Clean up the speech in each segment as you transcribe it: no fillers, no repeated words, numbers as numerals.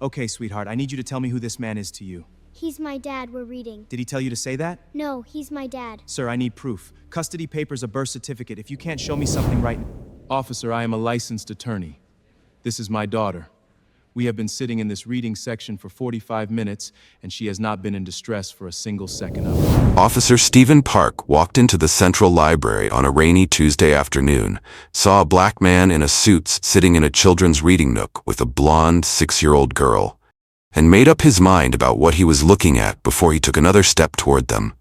Okay, sweetheart, I need you to tell me who this man is to you. He's my dad, we're reading. Did he tell you to say that? No, he's my dad. Sir, I need proof. Custody papers, a birth certificate. If you can't show me something right... Officer, I am a licensed attorney. This is my daughter. We have been sitting in this reading section for 45 minutes, and she has not been in distress for a single second of it. Officer Stephen Park walked into the Central Library on a rainy Tuesday afternoon, saw a black man in a suit sitting in a children's reading nook with a blonde 6-year-old girl, and made up his mind about what he was looking at before he took another step toward them.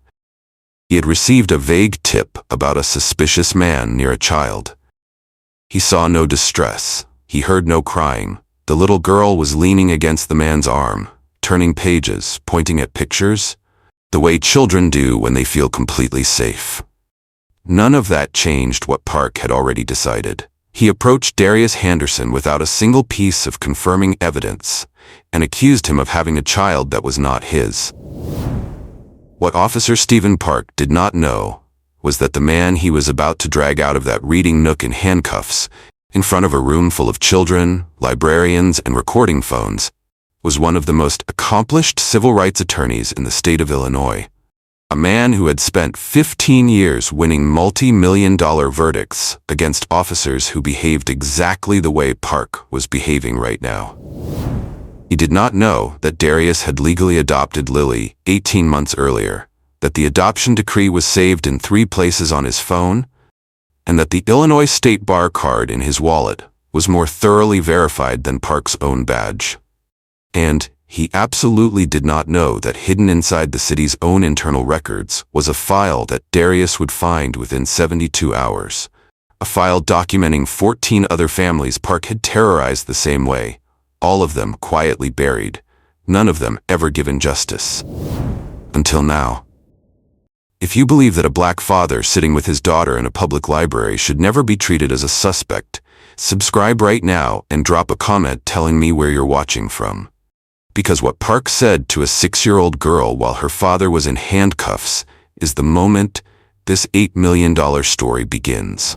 He had received a vague tip about a suspicious man near a child. He saw no distress. He heard no crying. The little girl was leaning against the man's arm, turning pages, pointing at pictures, the way children do when they feel completely safe. None of that changed what Park had already decided. He approached Darius Henderson without a single piece of confirming evidence and accused him of having a child that was not his. What Officer Stephen Park did not know was that the man he was about to drag out of that reading nook in handcuffs in front of a room full of children, librarians, and recording phones, was one of the most accomplished civil rights attorneys in the state of Illinois. A man who had spent 15 years winning multi-million-dollar verdicts against officers who behaved exactly the way Park was behaving right now. He did not know that Darius had legally adopted Lily 18 months earlier, that the adoption decree was saved in 3 places on his phone, and that the Illinois State Bar card in his wallet was more thoroughly verified than Park's own badge. And he absolutely did not know that hidden inside the city's own internal records was a file that Darius would find within 72 hours, a file documenting 14 other families Park had terrorized the same way, all of them quietly buried, none of them ever given justice. Until now. If you believe that a black father sitting with his daughter in a public library should never be treated as a suspect, subscribe right now and drop a comment telling me where you're watching from. Because what Park said to a 6-year-old girl while her father was in handcuffs is the moment this $8 million story begins.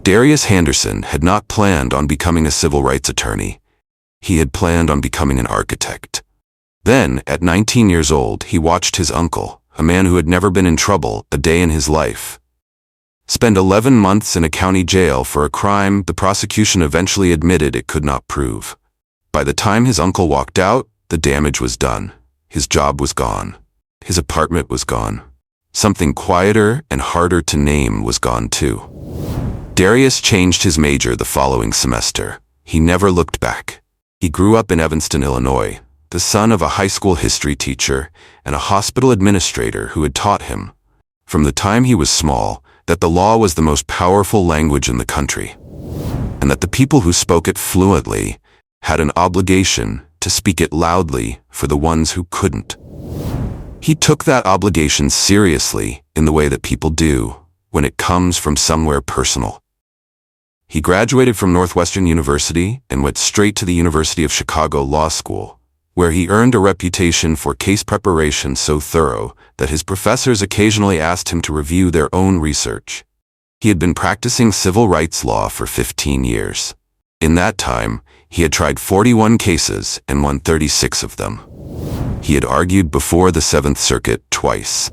Darius Henderson had not planned on becoming a civil rights attorney. He had planned on becoming an architect. Then, at 19 years old, he watched his uncle, a man who had never been in trouble a day in his life, spend 11 months in a county jail for a crime the prosecution eventually admitted it could not prove. By the time his uncle walked out, the damage was done. His job was gone. His apartment was gone. Something quieter and harder to name was gone too. Darius changed his major the following semester. He never looked back. He grew up in Evanston, Illinois, the son of a high school history teacher and a hospital administrator who had taught him, from the time he was small, that the law was the most powerful language in the country, and that the people who spoke it fluently had an obligation to speak it loudly for the ones who couldn't. He took that obligation seriously in the way that people do when it comes from somewhere personal. He graduated from Northwestern University and went straight to the University of Chicago Law School, where he earned a reputation for case preparation so thorough that his professors occasionally asked him to review their own research. He had been practicing civil rights law for 15 years. In that time, he had tried 41 cases and won 36 of them. He had argued before the Seventh Circuit twice.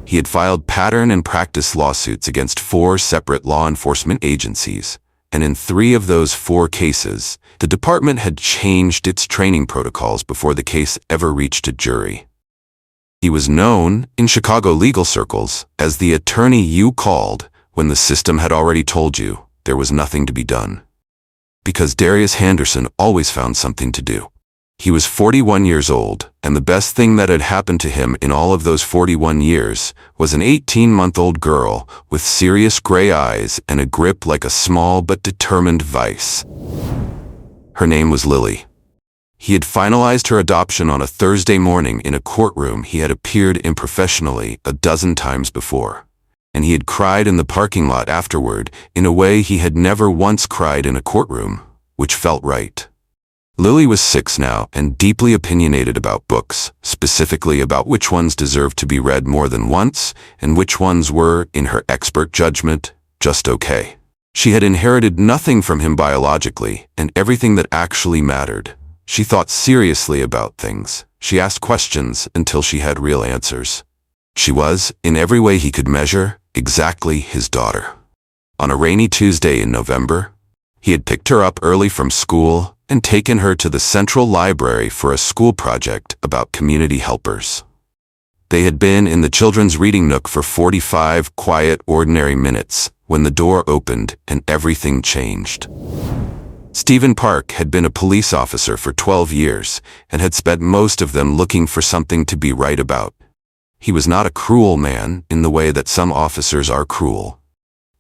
He had filed pattern and practice lawsuits against 4 separate law enforcement agencies, and in 3 of those 4 cases, the department had changed its training protocols before the case ever reached a jury. He was known, in Chicago legal circles, as the attorney you called when the system had already told you there was nothing to be done. Because Darius Henderson always found something to do. He was 41 years old, and the best thing that had happened to him in all of those 41 years was an 18-month-old girl with serious gray eyes and a grip like a small but determined vice. Her name was Lily. He had finalized her adoption on a Thursday morning in a courtroom he had appeared in professionally a dozen times before, and he had cried in the parking lot afterward in a way he had never once cried in a courtroom, which felt right. Lily was 6 now and deeply opinionated about books, specifically about which ones deserved to be read more than once and which ones were, in her expert judgment, just okay. She had inherited nothing from him biologically and everything that actually mattered, She thought seriously about things. She asked questions until she had real answers. She was, in every way he could measure, exactly his daughter. On a rainy Tuesday in November, he had picked her up early from school and taken her to the Central Library for a school project about community helpers. They had been in the children's reading nook for 45 quiet, ordinary minutes when the door opened and everything changed. Stephen Park had been a police officer for 12 years and had spent most of them looking for something to be right about. He was not a cruel man in the way that some officers are cruel.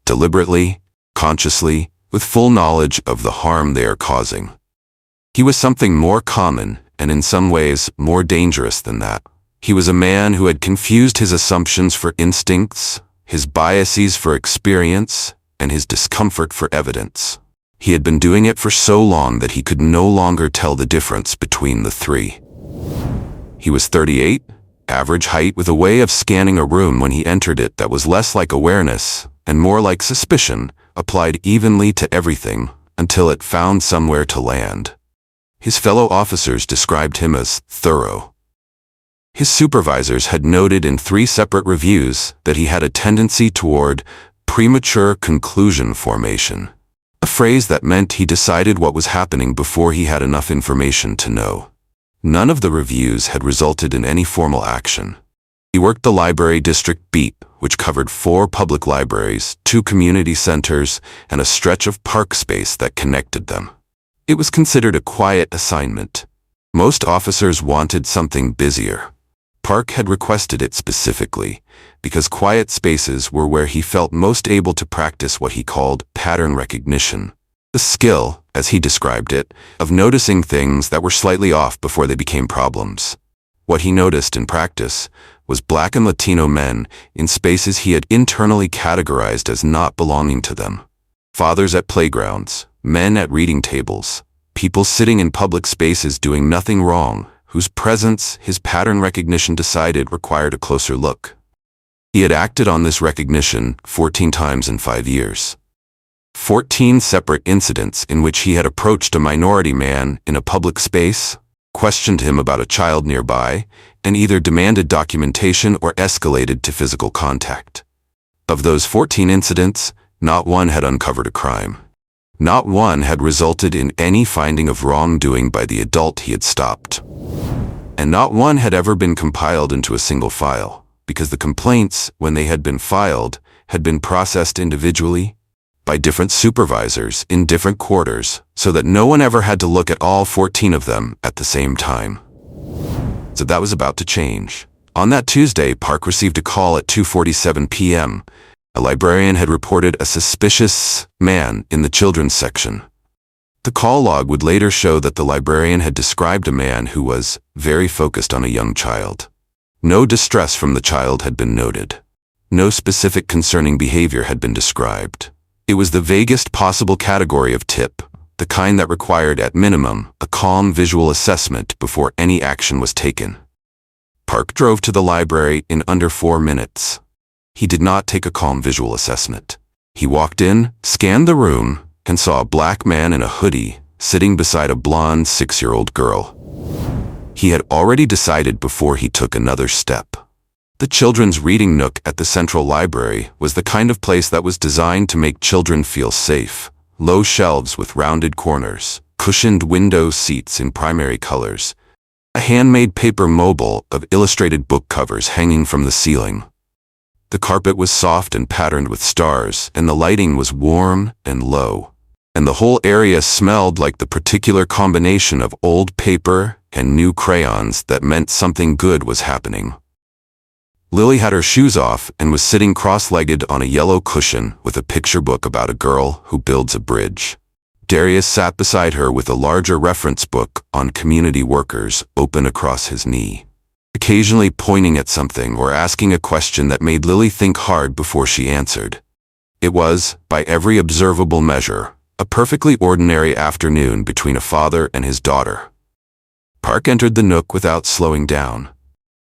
Deliberately, consciously, with full knowledge of the harm they are causing. He was something more common and in some ways more dangerous than that. He was a man who had confused his assumptions for instincts, his biases for experience, and his discomfort for evidence. He had been doing it for so long that he could no longer tell the difference between the three. He was 38, average height, with a way of scanning a room when he entered it that was less like awareness and more like suspicion, applied evenly to everything until it found somewhere to land. His fellow officers described him as thorough. His supervisors had noted in 3 separate reviews that he had a tendency toward premature conclusion formation, a phrase that meant he decided what was happening before he had enough information to know. None of the reviews had resulted in any formal action. He worked the library district beat, which covered 4 public libraries, 2 community centers, and a stretch of park space that connected them. It was considered a quiet assignment. Most officers wanted something busier. Park had requested it specifically, because quiet spaces were where he felt most able to practice what he called pattern recognition, the skill, as he described it, of noticing things that were slightly off before they became problems. What he noticed in practice was Black and Latino men in spaces he had internally categorized as not belonging to them. Fathers at playgrounds, men at reading tables, people sitting in public spaces doing nothing wrong, whose presence his pattern recognition decided required a closer look. He had acted on this recognition 14 times in 5 years. 14 separate incidents in which he had approached a minority man in a public space, questioned him about a child nearby, and either demanded documentation or escalated to physical contact. Of those 14 incidents, not one had uncovered a crime. Not one had resulted in any finding of wrongdoing by the adult he had stopped. And not one had ever been compiled into a single file, because the complaints, when they had been filed, had been processed individually, by different supervisors in different quarters, so that no one ever had to look at all 14 of them at the same time. So that was about to change. On that Tuesday, Park received a call at 2:47 p.m. A librarian had reported a suspicious man in the children's section. The call log would later show that the librarian had described a man who was very focused on a young child. No distress from the child had been noted. No specific concerning behavior had been described. It was the vaguest possible category of tip, the kind that required at minimum a calm visual assessment before any action was taken. Park drove to the library in under 4 minutes. He did not take a calm visual assessment. He walked in, scanned the room, and saw a Black man in a hoodie sitting beside a blonde 6-year-old girl. He had already decided before he took another step. The children's reading nook at the Central Library was the kind of place that was designed to make children feel safe. Low shelves with rounded corners, cushioned window seats in primary colors, a handmade paper mobile of illustrated book covers hanging from the ceiling. The carpet was soft and patterned with stars, and the lighting was warm and low. And the whole area smelled like the particular combination of old paper and new crayons that meant something good was happening. Lily had her shoes off and was sitting cross-legged on a yellow cushion with a picture book about a girl who builds a bridge. Darius sat beside her with a larger reference book on community workers open across his knee, occasionally pointing at something or asking a question that made Lily think hard before she answered. It was, by every observable measure, a perfectly ordinary afternoon between a father and his daughter. Park entered the nook without slowing down.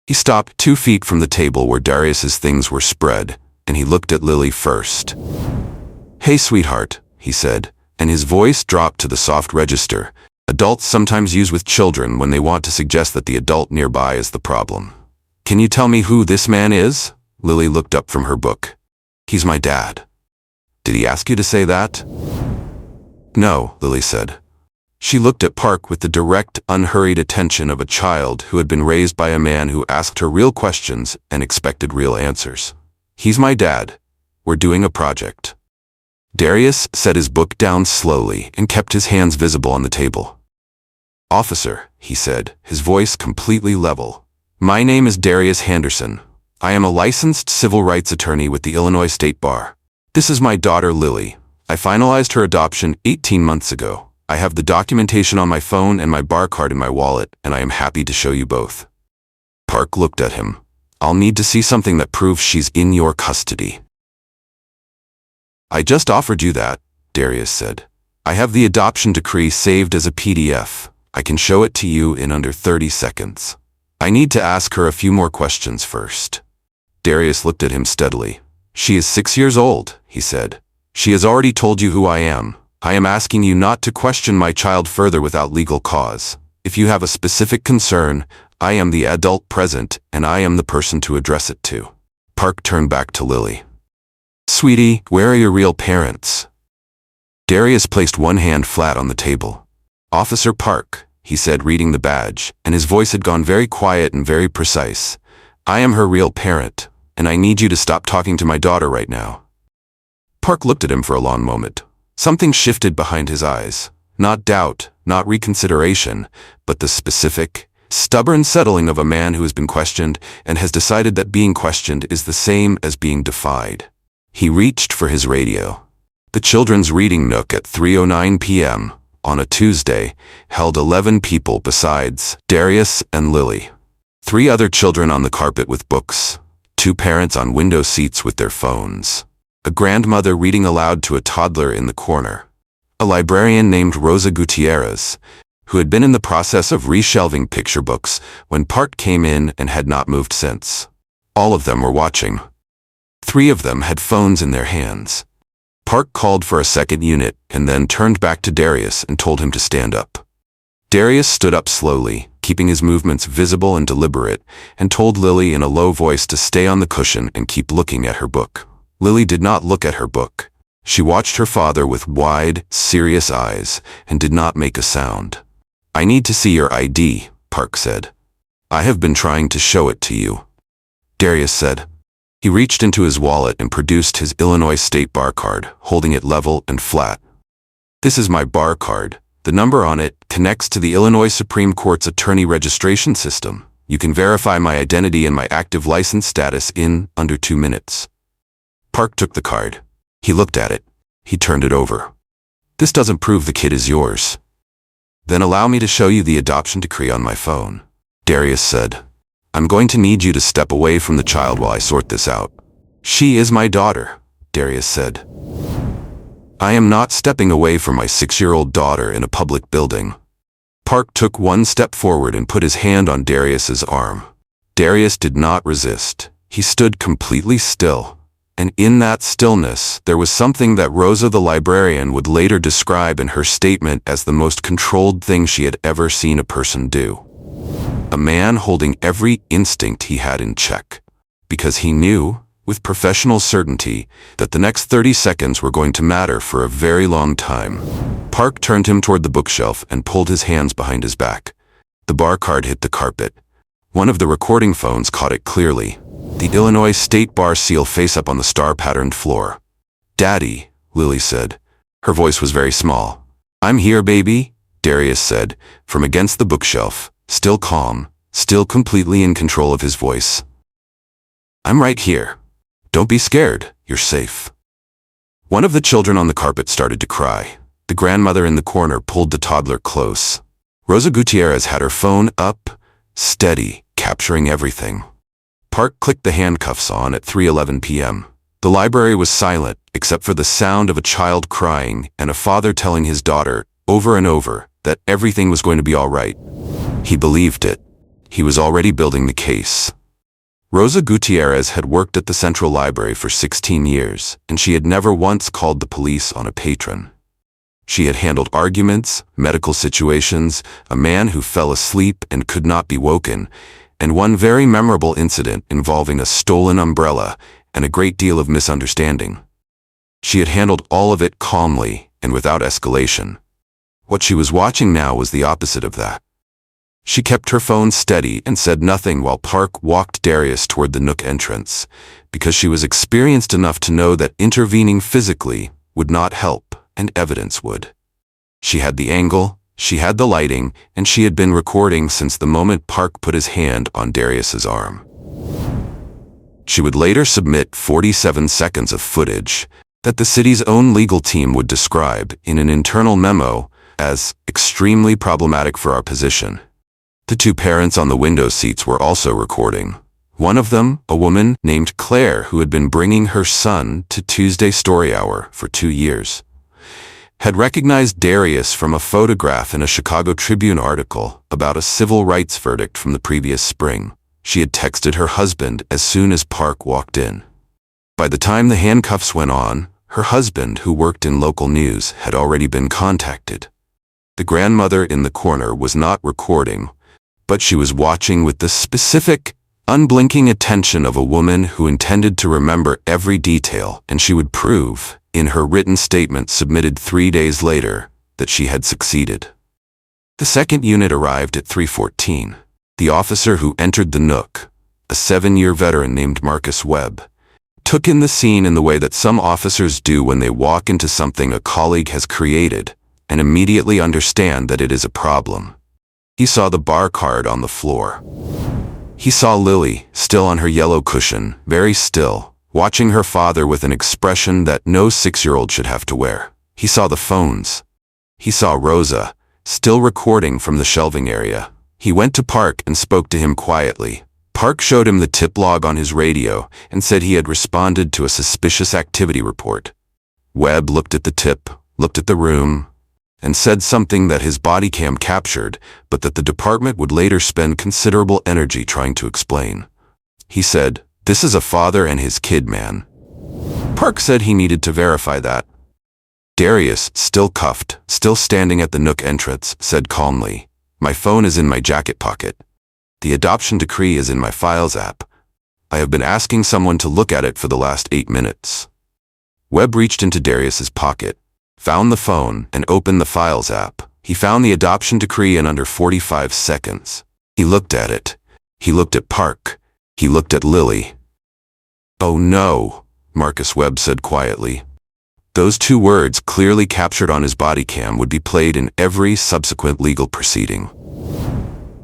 He stopped 2 feet from the table where Darius's things were spread, and he looked at Lily first. "Hey, sweetheart," he said, and his voice dropped to the soft register, Adults sometimes use with children when they want to suggest that the adult nearby is the problem. Can you tell me who this man is? Lily looked up from her book. He's my dad. Did he ask you to say that? No, Lily said. She looked at Park with the direct, unhurried attention of a child who had been raised by a man who asked her real questions and expected real answers. He's my dad. We're doing a project. Darius set his book down slowly and kept his hands visible on the table. Officer, he said, his voice completely level. My name is Darius Henderson. I am a licensed civil rights attorney with the Illinois State Bar. This is my daughter Lily. I finalized her adoption 18 months ago. I have the documentation on my phone and my bar card in my wallet, and I am happy to show you both. Park looked at him. I'll need to see something that proves she's in your custody. I just offered you that, Darius said. I have the adoption decree saved as a PDF. I can show it to you in under 30 seconds. I need to ask her a few more questions first. Darius looked at him steadily. She is 6 years old, he said. She has already told you who I am. I am asking you not to question my child further without legal cause. If you have a specific concern, I am the adult present, and I am the person to address it to. Park turned back to Lily. Sweetie, where are your real parents? Darius placed one hand flat on the table. Officer Park, he said, reading the badge, and his voice had gone very quiet and very precise. I am her real parent, and I need you to stop talking to my daughter right now. Park looked at him for a long moment. Something shifted behind his eyes. Not doubt, not reconsideration, but the specific, stubborn settling of a man who has been questioned and has decided that being questioned is the same as being defied. He reached for his radio. The children's reading nook at 3:09 p.m. on a Tuesday held 11 people besides Darius and Lily. 3 other children on the carpet with books, 2 parents on window seats with their phones, a grandmother reading aloud to a toddler in the corner, a librarian named Rosa Gutierrez, who had been in the process of reshelving picture books when Park came in and had not moved since. All of them were watching. 3 of them had phones in their hands. Park called for a second unit and then turned back to Darius and told him to stand up. Darius stood up slowly, keeping his movements visible and deliberate, and told Lily in a low voice to stay on the cushion and keep looking at her book. Lily did not look at her book. She watched her father with wide, serious eyes and did not make a sound. I need to see your ID, Park said. I have been trying to show it to you, Darius said. He reached into his wallet and produced his Illinois State Bar card, holding it level and flat. This is my bar card. The number on it connects to the Illinois Supreme Court's attorney registration system. You can verify my identity and my active license status in under 2 minutes. Park took the card. He looked at it. He turned it over. This doesn't prove the kid is yours. Then allow me to show you the adoption decree on my phone, Darius said. I'm going to need you to step away from the child while I sort this out. She is my daughter, Darius said. I am not stepping away from my 6-year-old daughter in a public building. Park took one step forward and put his hand on Darius's arm. Darius did not resist. He stood completely still. And in that stillness, there was something that Rosa the librarian would later describe in her statement as the most controlled thing she had ever seen a person do. A man holding every instinct he had in check, because he knew, with professional certainty, that the next 30 seconds were going to matter for a very long time. Park turned him toward the bookshelf and pulled his hands behind his back. The bar card hit the carpet. One of the recording phones caught it clearly. The Illinois State Bar seal face-up on the star-patterned floor. Daddy, Lily said. Her voice was very small. I'm here, baby, Darius said, from against the bookshelf, still calm, still completely in control of his voice. I'm right here. Don't be scared, you're safe. One of the children on the carpet started to cry. The grandmother in the corner pulled the toddler close. Rosa Gutierrez had her phone up, steady, capturing everything. Park clicked the handcuffs on at 3:11 p.m. The library was silent, except for the sound of a child crying and a father telling his daughter, over and over, that everything was going to be all right. He believed it. He was already building the case. Rosa Gutierrez had worked at the Central Library for 16 years, and she had never once called the police on a patron. She had handled arguments, medical situations, a man who fell asleep and could not be woken, and one very memorable incident involving a stolen umbrella and a great deal of misunderstanding. She had handled all of it calmly and without escalation. What she was watching now was the opposite of that. She kept her phone steady and said nothing while Park walked Darius toward the Nook entrance, because she was experienced enough to know that intervening physically would not help, and evidence would. She had the angle, she had the lighting, and she had been recording since the moment Park put his hand on Darius's arm. She would later submit 47 seconds of footage that the city's own legal team would describe in an internal memo as extremely problematic for our position. The two parents on the window seats were also recording. One of them, a woman named Claire, who had been bringing her son to Tuesday Story Hour for 2 years, had recognized Darius from a photograph in a Chicago Tribune article about a civil rights verdict from the previous spring. She had texted her husband as soon as Park walked in. By the time the handcuffs went on, her husband, who worked in local news, had already been contacted. The grandmother in the corner was not recording, but she was watching with the specific, unblinking attention of a woman who intended to remember every detail, and she would prove, in her written statement submitted 3 days later, that she had succeeded. The second unit arrived at 3:14. The officer who entered the Nook, a 7-year veteran named Marcus Webb, took in the scene in the way that some officers do when they walk into something a colleague has created and immediately understand that it is a problem. He saw the bar card on the floor. He saw Lily, still on her yellow cushion, very still, watching her father with an expression that no 6-year-old should have to wear. He saw the phones. He saw Rosa, still recording from the shelving area. He went to Park and spoke to him quietly. Park showed him the tip log on his radio and said he had responded to a suspicious activity report. Webb looked at the tip, looked at the room, and said something that his body cam captured, but that the department would later spend considerable energy trying to explain. He said, "This is a father and his kid, man." Park said he needed to verify that. Darius, still cuffed, still standing at the Nook entrance, said calmly, "My phone is in my jacket pocket. The adoption decree is in my Files app. I have been asking someone to look at it for the last 8 minutes." Webb reached into Darius's pocket, found the phone, and opened the Files app. He found the adoption decree in under 45 seconds. He looked at it. He looked at Park. He looked at Lily. "Oh no," Marcus Webb said quietly. Those 2 words, clearly captured on his body cam, would be played in every subsequent legal proceeding.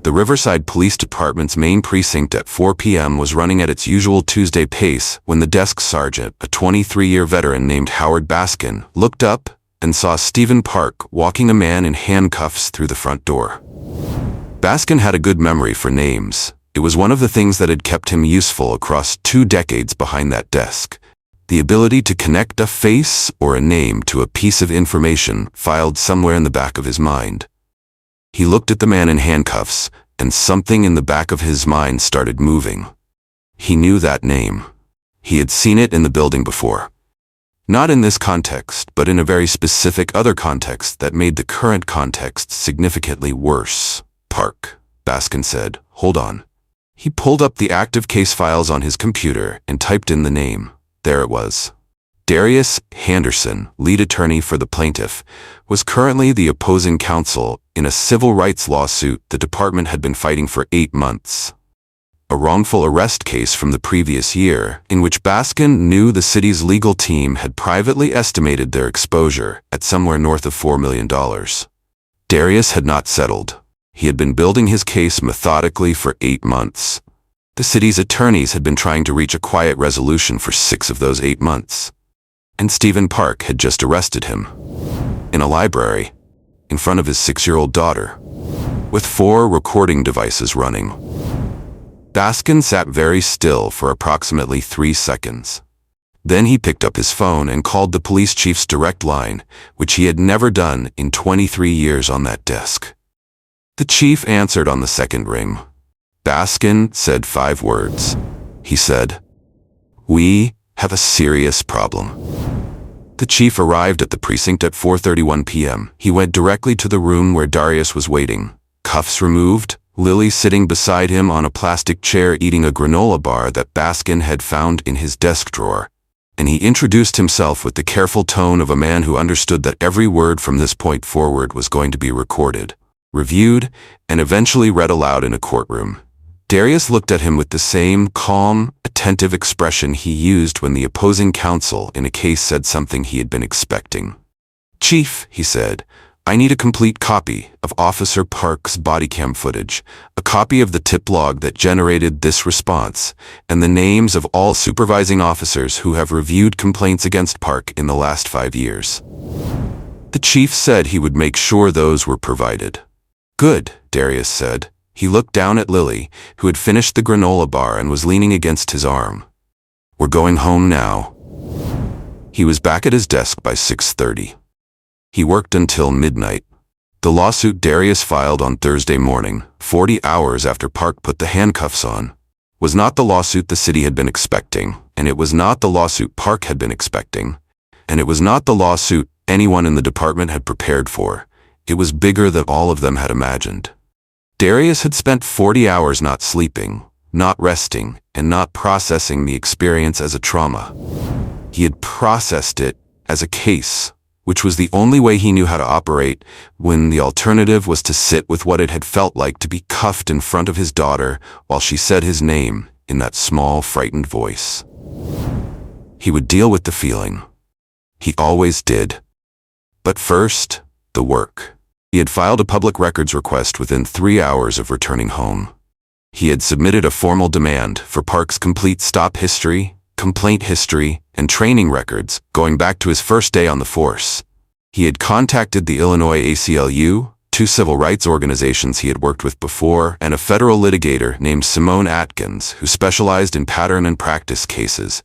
The Riverside Police Department's main precinct at 4 p.m. was running at its usual Tuesday pace when the desk sergeant, a 23-year veteran named Howard Baskin, looked up and saw Stephen Park walking a man in handcuffs through the front door. Baskin had a good memory for names. It was one of the things that had kept him useful across 2 decades behind that desk. The ability to connect a face or a name to a piece of information filed somewhere in the back of his mind. He looked at the man in handcuffs, and something in the back of his mind started moving. He knew that name. He had seen it in the building before. Not in this context, but in a very specific other context that made the current context significantly worse. "Park," Baskin said. "Hold on." He pulled up the active case files on his computer and typed in the name. There it was. Darius Henderson, lead attorney for the plaintiff, was currently the opposing counsel in a civil rights lawsuit the department had been fighting for 8 months. A wrongful arrest case from the previous year, in which Baskin knew the city's legal team had privately estimated their exposure at somewhere north of $4 million. Darius had not settled. He had been building his case methodically for 8 months. The city's attorneys had been trying to reach a quiet resolution for 6 of those 8 months. And Stephen Park had just arrested him. In a library, in front of his 6-year-old daughter, with 4 recording devices running. Baskin sat very still for approximately 3 seconds. Then he picked up his phone and called the police chief's direct line, which he had never done in 23 years on that desk. The chief answered on the second ring. Baskin said 5 words. He said, "We have a serious problem." The chief arrived at the precinct at 4:31 p.m. He went directly to the room where Darius was waiting. Cuffs removed, Lily sitting beside him on a plastic chair eating a granola bar that Baskin had found in his desk drawer. And he introduced himself with the careful tone of a man who understood that every word from this point forward was going to be recorded, reviewed, and eventually read aloud in a courtroom. Darius looked at him with the same calm, attentive expression he used when the opposing counsel in a case said something he had been expecting. "Chief," he said, "I need a complete copy of Officer Park's body cam footage, a copy of the tip log that generated this response, and the names of all supervising officers who have reviewed complaints against Park in the last 5 years." The chief said he would make sure those were provided. "Good," Darius said. He looked down at Lily, who had finished the granola bar and was leaning against his arm. "We're going home now." He was back at his desk by 6:30. He worked until midnight. The lawsuit Darius filed on Thursday morning, 40 hours after Park put the handcuffs on, was not the lawsuit the city had been expecting, and it was not the lawsuit Park had been expecting, and it was not the lawsuit anyone in the department had prepared for. It was bigger than all of them had imagined. Darius had spent 40 hours not sleeping, not resting, and not processing the experience as a trauma. He had processed it as a case, which was the only way he knew how to operate when the alternative was to sit with what it had felt like to be cuffed in front of his daughter while she said his name in that small, frightened voice. He would deal with the feeling. He always did. But first, the work. He had filed a public records request within 3 hours of returning home. He had submitted a formal demand for Park's complete stop history, complaint history, and training records going back to his first day on the force. He had contacted the Illinois ACLU, 2 civil rights organizations he had worked with before, and a federal litigator named Simone Atkins, who specialized in pattern and practice cases,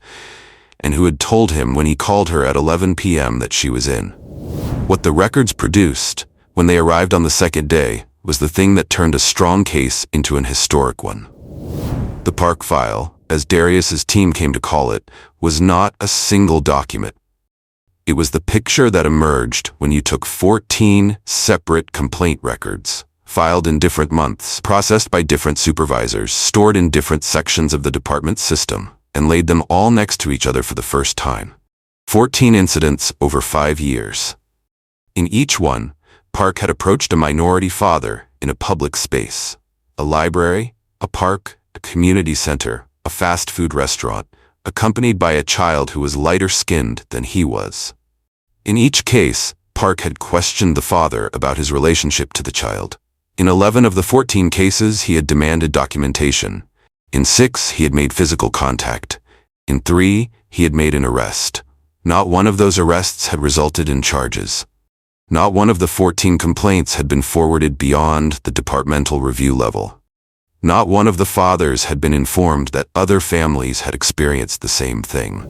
and who had told him when he called her at 11 p.m. that she was in. What the records produced, when they arrived on the second day, was the thing that turned a strong case into an historic one. The Park file, as Darius's team came to call it, was not a single document. It was the picture that emerged when you took 14 separate complaint records, filed in different months, processed by different supervisors, stored in different sections of the department's system, and laid them all next to each other for the first time. 14 incidents over 5 years. In each one, Park had approached a minority father in a public space, a library, a park, a community center, a fast food restaurant, accompanied by a child who was lighter-skinned than he was. In each case, Park had questioned the father about his relationship to the child. In 11 of the 14 cases, he had demanded documentation. In 6, he had made physical contact. In 3, he had made an arrest. Not one of those arrests had resulted in charges. Not one of the 14 complaints had been forwarded beyond the departmental review level. Not one of the fathers had been informed that other families had experienced the same thing.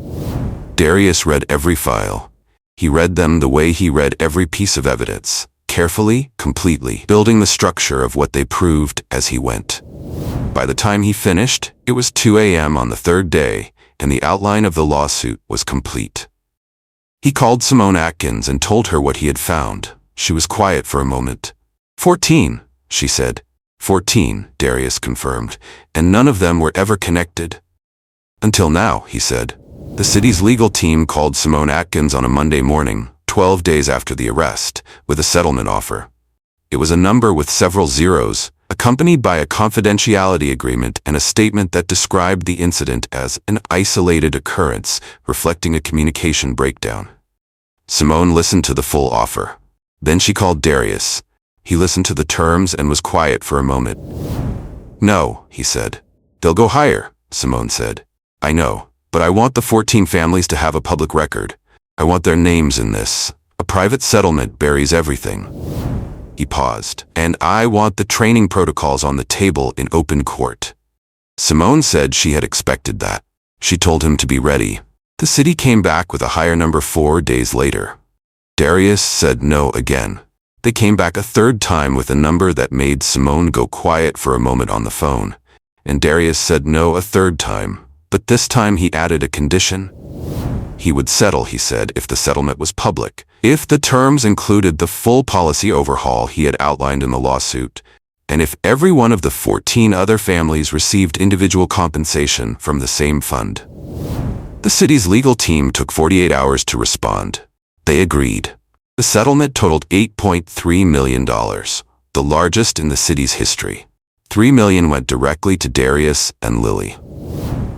Darius read every file. He read them the way he read every piece of evidence, carefully, completely, building the structure of what they proved as he went. By the time he finished, it was 2 a.m. on the third day, and the outline of the lawsuit was complete. He called Simone Atkins and told her what he had found. She was quiet for a moment. 14, she said. 14, Darius confirmed, and none of them were ever connected. Until now, he said. The city's legal team called Simone Atkins on a Monday morning, 12 days after the arrest, with a settlement offer. It was a number with several zeros, accompanied by a confidentiality agreement and a statement that described the incident as an isolated occurrence, reflecting a communication breakdown. Simone listened to the full offer. Then she called Darius. He listened to the terms and was quiet for a moment. "No," he said. "They'll go higher," Simone said. "I know, but I want the 14 families to have a public record. I want their names in this. A private settlement buries everything." He paused. "And I want the training protocols on the table in open court." Simone said she had expected that. She told him to be ready. The city came back with a higher number 4 days later. Darius said no again. They came back a third time with a number that made Simone go quiet for a moment on the phone. And Darius said no a third time, but this time he added a condition. He would settle, he said, if the settlement was public, if the terms included the full policy overhaul he had outlined in the lawsuit, and if every one of the 14 other families received individual compensation from the same fund. The city's legal team took 48 hours to respond. They agreed. The settlement totaled $8.3 million, the largest in the city's history. $3 million went directly to Darius and Lily.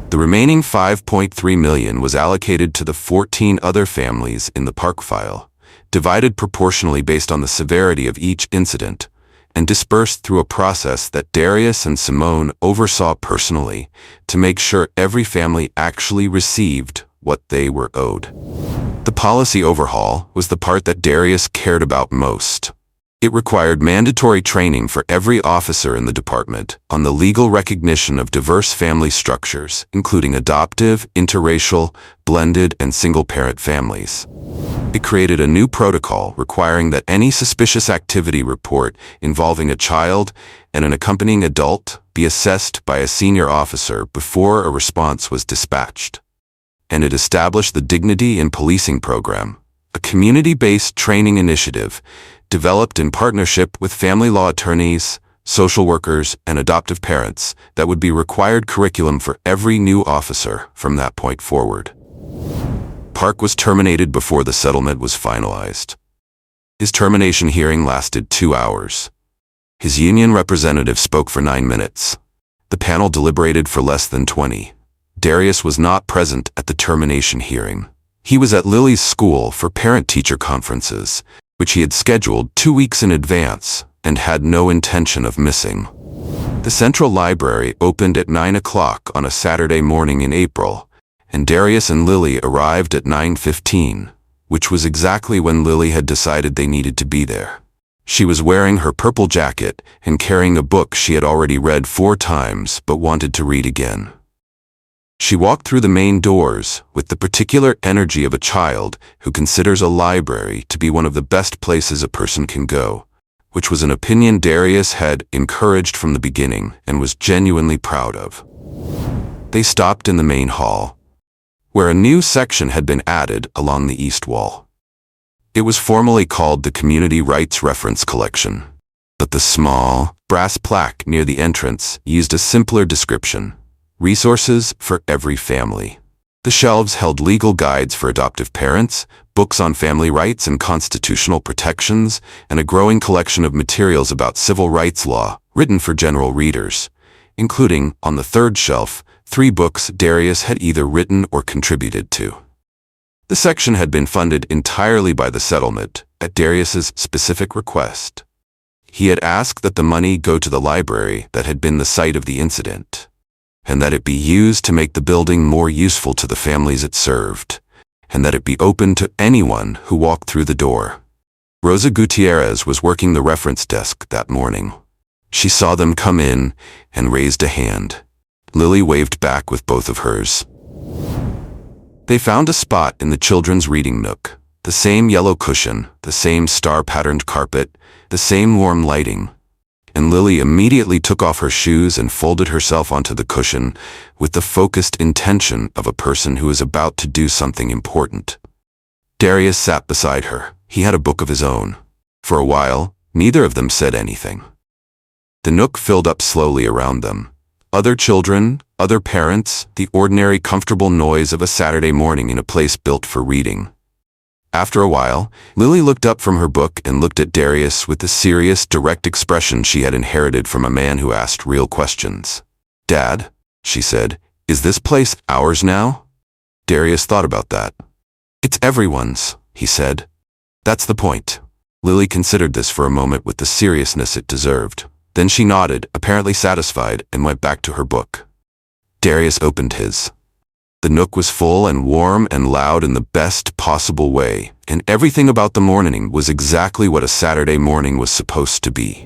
The remaining $5.3 million was allocated to the 14 other families in the Park file, divided proportionally based on the severity of each incident, and dispersed through a process that Darius and Simone oversaw personally to make sure every family actually received what they were owed. The policy overhaul was the part that Darius cared about most. It required mandatory training for every officer in the department on the legal recognition of diverse family structures, including adoptive, interracial, blended, and single-parent families. It created a new protocol requiring that any suspicious activity report involving a child and an accompanying adult be assessed by a senior officer before a response was dispatched. And it established the Dignity in Policing program, a community-based training initiative developed in partnership with family law attorneys, social workers, and adoptive parents that would be required curriculum for every new officer from that point forward. Park was terminated before the settlement was finalized. His termination hearing lasted 2 hours. His union representative spoke for 9 minutes. The panel deliberated for less than 20. Darius was not present at the termination hearing. He was at Lily's school for parent-teacher conferences, which he had scheduled 2 weeks in advance and had no intention of missing. The Central Library opened at 9 o'clock on a Saturday morning in April, and Darius and Lily arrived at 9:15, which was exactly when Lily had decided they needed to be there. She was wearing her purple jacket and carrying a book she had already read 4 times but wanted to read again. She walked through the main doors with the particular energy of a child who considers a library to be one of the best places a person can go, which was an opinion Darius had encouraged from the beginning and was genuinely proud of. They stopped in the main hall, where a new section had been added along the east wall. It was formally called the Community Rights Reference Collection, but the small, brass plaque near the entrance used a simpler description: resources for every family. The shelves held legal guides for adoptive parents, books on family rights and constitutional protections, and a growing collection of materials about civil rights law, written for general readers, including, on the third shelf, 3 books Darius had either written or contributed to. The section had been funded entirely by the settlement, at Darius's specific request. He had asked that the money go to the library that had been the site of the incident, and that it be used to make the building more useful to the families it served, and that it be open to anyone who walked through the door. Rosa Gutierrez was working the reference desk that morning. She saw them come in and raised a hand. Lily waved back with both of hers. They found a spot in the children's reading nook, the same yellow cushion, the same star-patterned carpet, the same warm lighting, and Lily immediately took off her shoes and folded herself onto the cushion with the focused intention of a person who is about to do something important. Darius sat beside her. He had a book of his own. For a while, neither of them said anything. The nook filled up slowly around them. Other children, other parents, the ordinary comfortable noise of a Saturday morning in a place built for reading. After a while, Lily looked up from her book and looked at Darius with the serious, direct expression she had inherited from a man who asked real questions. "Dad," she said, "is this place ours now?" Darius thought about that. "It's everyone's," he said. "That's the point." Lily considered this for a moment with the seriousness it deserved. Then she nodded, apparently satisfied, and went back to her book. Darius opened his. The nook was full and warm and loud in the best possible way, and everything about the morning was exactly what a Saturday morning was supposed to be.